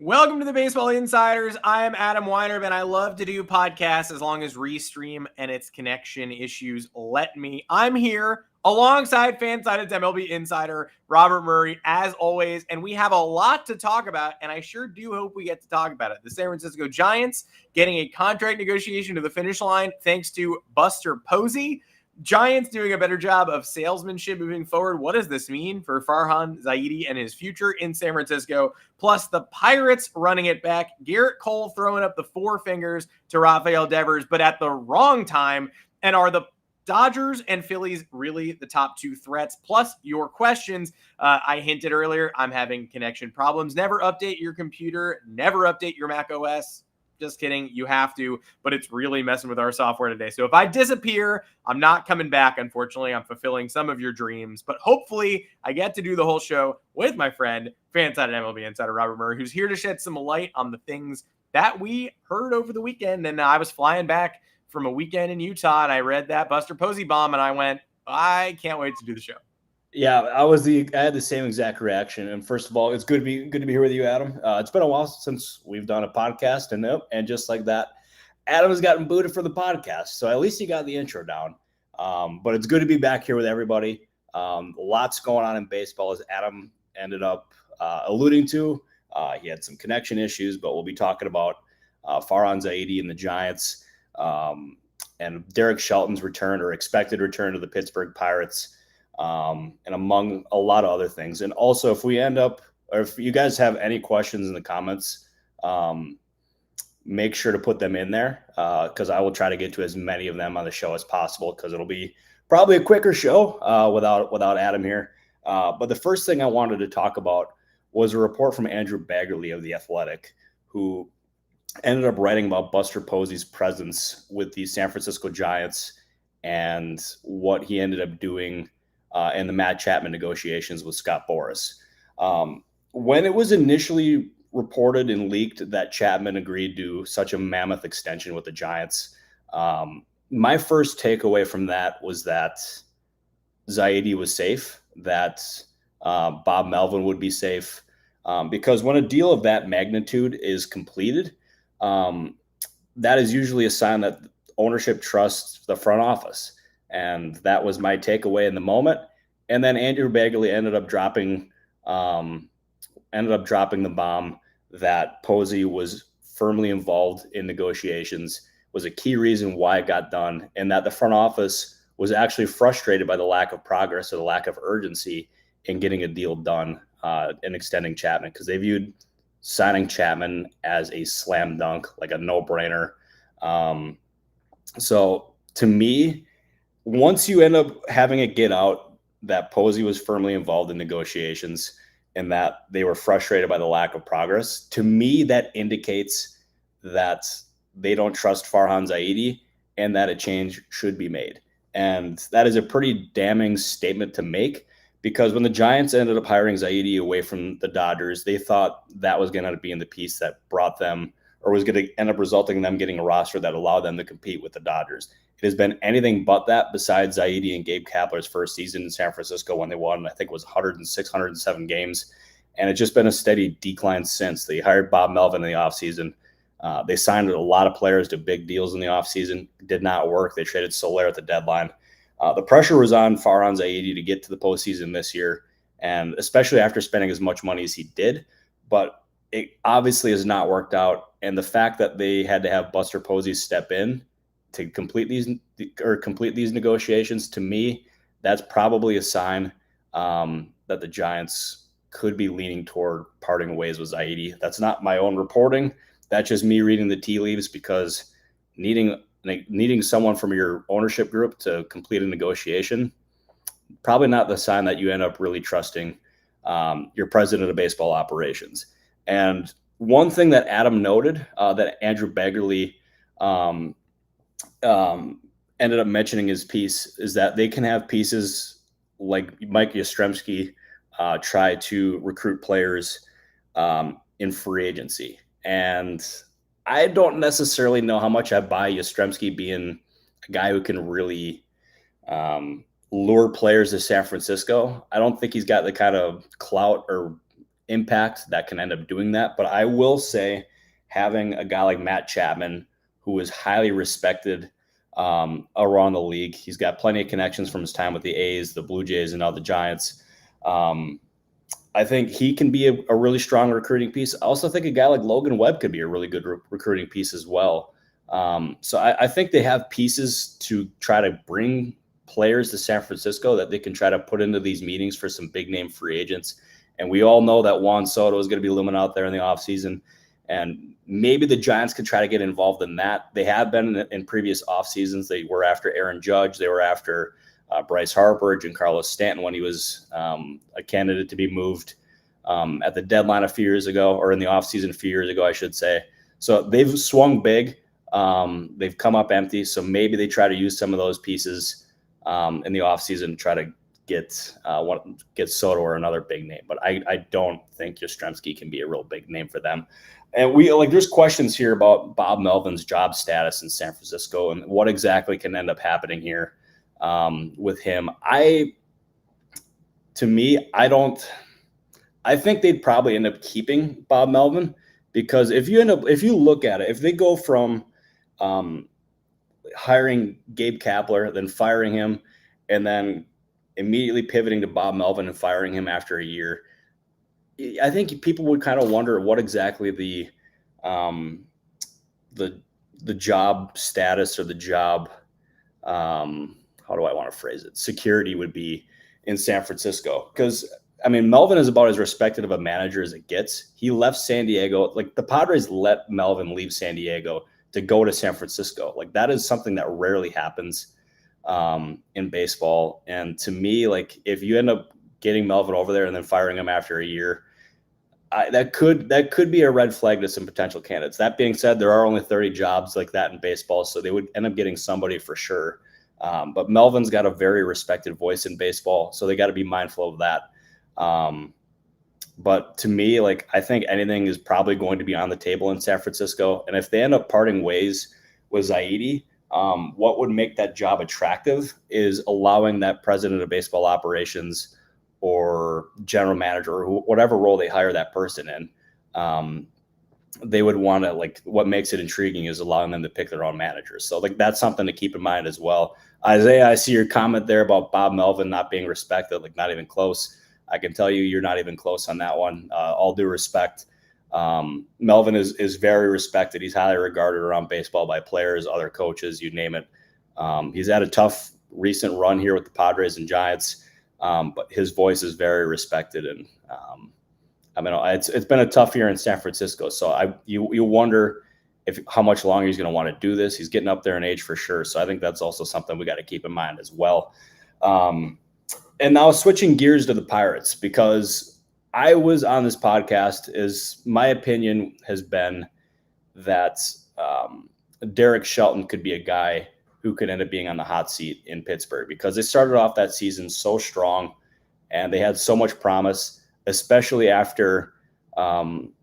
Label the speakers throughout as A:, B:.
A: Welcome to the Baseball Insiders. I am Adam Weinrib, and I love to do podcasts as long as Restream and its connection issues let me. I'm here alongside Fansided's MLB Insider Robert Murray, as always, and we have a lot to talk about, and I sure do hope we get to talk about it. The San Francisco Giants getting a contract negotiation to the finish line thanks to Buster Posey. Giants doing a better job of salesmanship moving forward. What does this mean for Farhan, Zaidi, and his future in San Francisco? Plus, the Pirates running it back. Garrett Cole throwing up the four fingers to Rafael, but at the wrong time. And are the Dodgers and Phillies really the top two threats? Plus, your questions. I hinted earlier, I'm having connection problems. Never update your computer. Never update your Mac OS. Just kidding. You have to, but it's really messing with our software today. So if I disappear, I'm not coming back. Unfortunately, I'm fulfilling some of your dreams, but hopefully I get to do the whole show with my friend, Fansided MLB Insider Robert Murray, who's here to shed some light on the things that we heard over the weekend. And I was flying back from a weekend in Utah and I read that Buster Posey bomb and I went, I can't wait to do the show.
B: Yeah, I had the same exact reaction. And first of all, it's good to be here with you, Adam. It's been a while since we've done a podcast, and just like that, Adam has gotten booted for the podcast. So at least he got the intro down. But it's good to be back here with everybody. Lots going on in baseball, as Adam ended up alluding to. He had some connection issues, but we'll be talking about Farhan, Zaidi, and the Giants, and Derek Shelton's return or expected return to the Pittsburgh Pirates. And among a lot of other things. And also, if we end up, or if you guys have any questions in the comments, make sure to put them in there, because I will try to get to as many of them on the show as possible, because it'll be probably a quicker show without Adam here. But the first thing I wanted to talk about was a report from Andrew Baggerly of The Athletic, who ended up writing about Buster Posey's presence with the San Francisco Giants and what he ended up doing in the Matt Chapman negotiations with Scott Boras. When it was initially reported and leaked that Chapman agreed to such a mammoth extension with the Giants, my first takeaway from that was that Zaidi was safe, that Bob Melvin would be safe, because when a deal of that magnitude is completed, that is usually a sign that ownership trusts the front office. And that was my takeaway in the moment. And then Andrew Baggerly ended up dropping the bomb that Posey was firmly involved in negotiations, was a key reason why it got done, and that the front office was actually frustrated by the lack of progress or the lack of urgency in getting a deal done and extending Chapman, because they viewed signing Chapman as a slam dunk, like a no-brainer. So to me, once you end up having it get out that Posey was firmly involved in negotiations and that they were frustrated by the lack of progress, to me, that indicates that they don't trust Farhan Zaidi and that a change should be made. And that is a pretty damning statement to make, because when the Giants ended up hiring Zaidi away from the Dodgers, they thought that was going to be in the piece that brought them, or was going to end up resulting in them getting a roster that allowed them to compete with the Dodgers. It has been anything but that, besides Zaidi and Gabe Kapler's first season in San Francisco, when they won, I think it was 106, 107 games. And it's just been a steady decline since. They hired Bob Melvin in the offseason. They signed a lot of players to big deals in the offseason. Did not work. They traded Soler at the deadline. The pressure was on Farhan Zaidi to get to the postseason this year, and especially after spending as much money as he did. But it obviously has not worked out. And the fact that they had to have Buster Posey step in to complete these negotiations, to me, that's probably a sign that the Giants could be leaning toward parting ways with Zaidi. That's not my own reporting. That's just me reading the tea leaves, because needing someone from your ownership group to complete a negotiation, probably not the sign that you end up really trusting your president of baseball operations. And one thing that Adam noted that Andrew Baggerly ended up mentioning his piece is that they can have pieces like Mike Yastrzemski try to recruit players in free agency. And I don't necessarily know how much I buy Yastrzemski being a guy who can really lure players to San Francisco. I don't think he's got the kind of clout or impact that can end up doing that. But I will say having a guy like Matt Chapman, who is highly respected around the league, he's got plenty of connections from his time with the A's, the Blue Jays, and now the Giants. I think he can be a really strong recruiting piece. I also think a guy like Logan Webb could be a really good recruiting piece as well. So I think they have pieces to try to bring players to San Francisco that they can try to put into these meetings for some big name free agents. And we all know that Juan Soto is going to be looming out there in the offseason. And maybe the Giants could try to get involved in that. They have been in previous off seasons. They were after Aaron Judge. They were after Bryce Harper, Giancarlo Stanton when he was a candidate to be moved at the deadline a few years ago, or in the offseason a few years ago, I should say. So they've swung big. They've come up empty. So maybe they try to use some of those pieces in the offseason to try to get Soto or another big name. But I don't think Yastrzemski can be a real big name for them. And there's questions here about Bob Melvin's job status in San Francisco and what exactly can end up happening here with him. I think they'd probably end up keeping Bob Melvin, because if you look at it, if they go from hiring Gabe Kapler, then firing him, and then immediately pivoting to Bob Melvin and firing him after a year, I think people would kind of wonder what exactly the job status or the job, how do I want to phrase it, security would be in San Francisco. Because, I mean, Melvin is about as respected of a manager as it gets. He left San Diego. Like, the Padres let Melvin leave San Diego to go to San Francisco. Like, that is something that rarely happens in baseball. And to me, like, if you end up getting Melvin over there and then firing him after a year, that could be a red flag to some potential candidates. That being said, there are only 30 jobs like that in baseball, so they would end up getting somebody for sure. But Melvin's got a very respected voice in baseball, so they got to be mindful of that. But to me, like, I think anything is probably going to be on the table in San Francisco. And if they end up parting ways with Zaidi, what would make that job attractive is allowing that president of baseball operations or general manager or whatever role they hire that person in, they would want to, like, what makes it intriguing is allowing them to pick their own managers. So, like, that's something to keep in mind as well. Isaiah, I see your comment there about Bob Melvin not being respected, like, not even close. I can tell you you're not even close on that one. All due respect. Melvin is very respected. He's highly regarded around baseball by players, other coaches, you name it. He's had a tough recent run here with the Padres and Giants. But his voice is very respected, and I mean, it's been a tough year in San Francisco. So you wonder how much longer he's going to want to do this. He's getting up there in age for sure. So I think that's also something we got to keep in mind as well. And now switching gears to the Pirates, because I was on this podcast, is my opinion has been that Derek Shelton could be a guy who could end up being on the hot seat in Pittsburgh, because they started off that season so strong and they had so much promise, especially after calling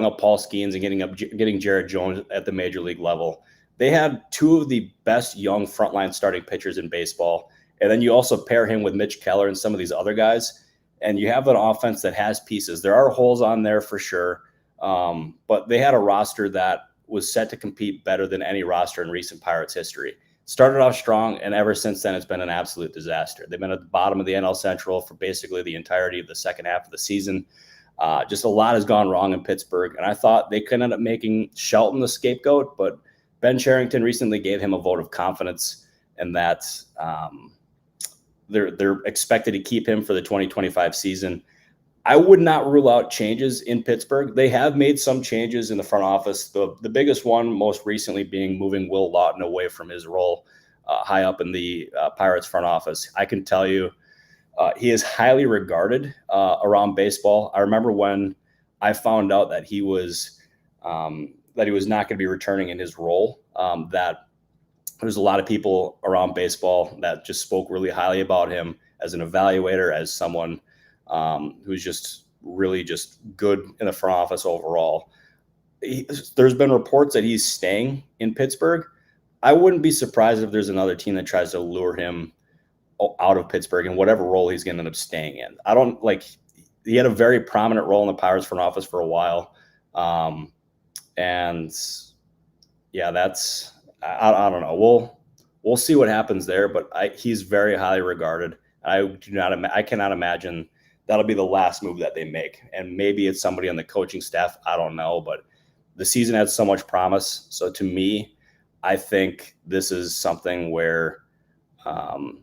B: up Paul Skeens and getting Jared Jones at the major league level. They had two of the best young frontline starting pitchers in baseball. And then you also pair him with Mitch Keller and some of these other guys, and you have an offense that has pieces. There are holes on there for sure. But they had a roster that was set to compete better than any roster in recent Pirates history. Started off strong, and ever since then, it's been an absolute disaster. They've been at the bottom of the NL Central for basically the entirety of the second half of the season. Just a lot has gone wrong in Pittsburgh, and I thought they could end up making Shelton the scapegoat, but Ben Cherington recently gave him a vote of confidence, and that they're expected to keep him for the 2025 season. I would not rule out changes in Pittsburgh. They have made some changes in the front office. The biggest one most recently being moving Will Lawton away from his role high up in the Pirates front office. I can tell you he is highly regarded around baseball. I remember when I found out that he was not going to be returning in his role, that there's a lot of people around baseball that just spoke really highly about him as an evaluator, as someone who's just really just good in the front office overall. There's been reports that he's staying in Pittsburgh. I wouldn't be surprised if there's another team that tries to lure him out of Pittsburgh in whatever role he's going to end up staying in. I don't like. He had a very prominent role in the Pirates front office for a while, and yeah, that's I don't know. We'll see what happens there, but he's very highly regarded. I cannot imagine that'll be the last move that they make, and maybe it's somebody on the coaching staff. I don't know, but the season had so much promise. So to me, I think this is something where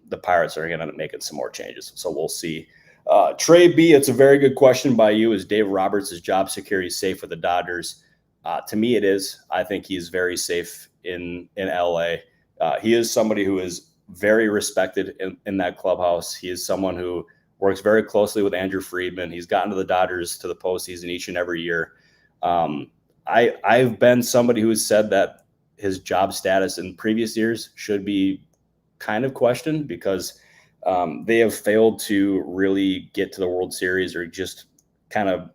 B: the Pirates are going to make some more changes. So we'll see. Trey B, it's a very good question by you. Is Dave Roberts' job security safe with the Dodgers? To me, it is. I think he's very safe in LA. He is somebody who is very respected in that clubhouse. He is someone who works very closely with Andrew Friedman. He's gotten to the Dodgers to the postseason each and every year. I've been somebody who has said that his job status in previous years should be kind of questioned because they have failed to really get to the World Series or just kind of,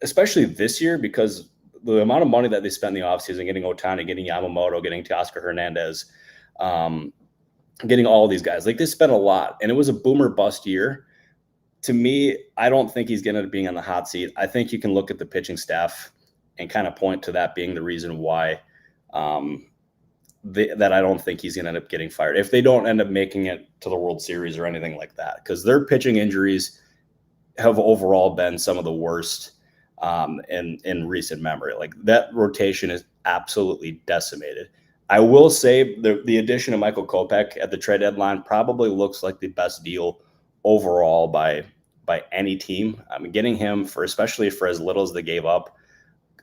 B: especially this year, because the amount of money that they spent in the offseason, getting Ohtani, getting Yamamoto, getting Teoscar Hernandez, getting all these guys, like they spent a lot, and it was a boomer bust year. To me, I don't think he's going to end up being on the hot seat. I think you can look at the pitching staff and kind of point to that being the reason why that I don't think he's going to end up getting fired if they don't end up making it to the World Series or anything like that, because their pitching injuries have overall been some of the worst in recent memory. Like that rotation is absolutely decimated. I will say the addition of Michael Kopech at the trade deadline probably looks like the best deal overall by any team. I mean, getting him especially for as little as they gave up,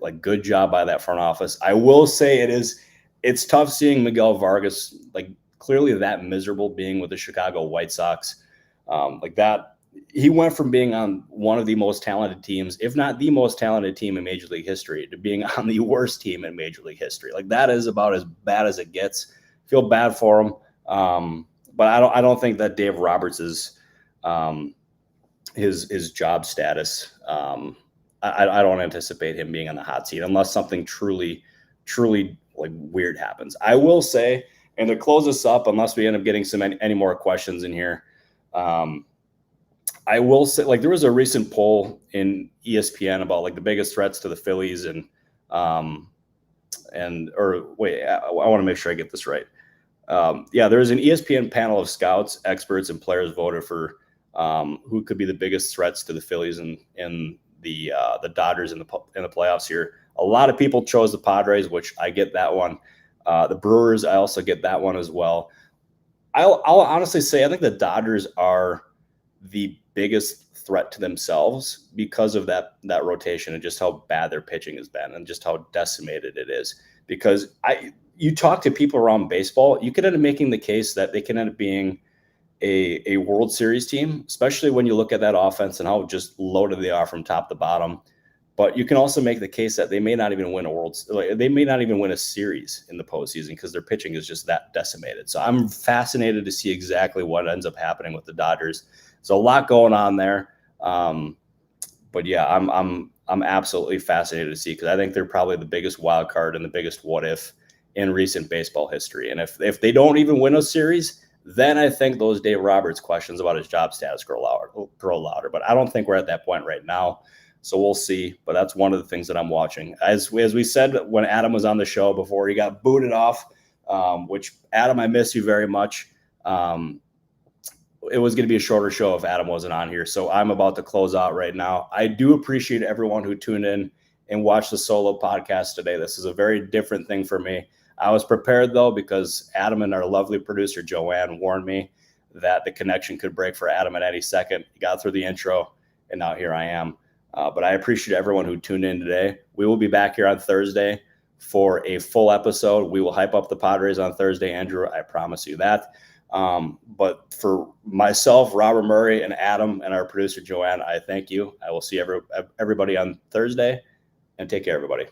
B: like good job by that front office. I will say it's tough seeing Miguel Vargas like clearly that miserable being with the Chicago White Sox. Like that, he went from being on one of the most talented teams, if not the most talented team in Major League history, to being on the worst team in Major League history. Like that is about as bad as it gets. Feel bad for him, but I don't think that Dave Roberts is his job status. I don't anticipate him being on the hot seat unless something truly like weird happens. I will say, and to close this up, unless we end up getting any more questions in here, I will say, like there was a recent poll in ESPN about like the biggest threats to the Phillies I want to make sure I get this right. There was an ESPN panel of scouts, experts, and players voted for who could be the biggest threats to the Phillies in the Dodgers in the playoffs here. A lot of people chose the Padres, which I get that one. The Brewers, I also get that one as well. I'll honestly say I think the Dodgers are the biggest threat to themselves because of that rotation and just how bad their pitching has been and just how decimated it is. Because you talk to people around baseball, you could end up making the case that they can end up being a World Series team, especially when you look at that offense and how just loaded they are from top to bottom. But you can also make the case that they may not even win they may not even win a series in the postseason because their pitching is just that decimated. So I'm fascinated to see exactly what ends up happening with the Dodgers. There's a lot going on there. But yeah, I'm absolutely fascinated to see because I think they're probably the biggest wild card and the biggest what if in recent baseball history. And if they don't even win a series, then I think those Dave Roberts questions about his job status grow louder. But I don't think we're at that point right now. So we'll see. But that's one of the things that I'm watching. As we said when Adam was on the show before he got booted off, which Adam, I miss you very much. It was going to be a shorter show if Adam wasn't on here. So I'm about to close out right now. I do appreciate everyone who tuned in and watched the solo podcast today. This is a very different thing for me. I was prepared, though, because Adam and our lovely producer, Joanne, warned me that the connection could break for Adam at any second. He got through the intro, and now here I am. But I appreciate everyone who tuned in today. We will be back here on Thursday for a full episode. We will hype up the Padres on Thursday, Andrew. I promise you that. But for myself, Robert Murray, and Adam, and our producer, Joanne, I thank you. I will see everybody on Thursday, and take care, everybody.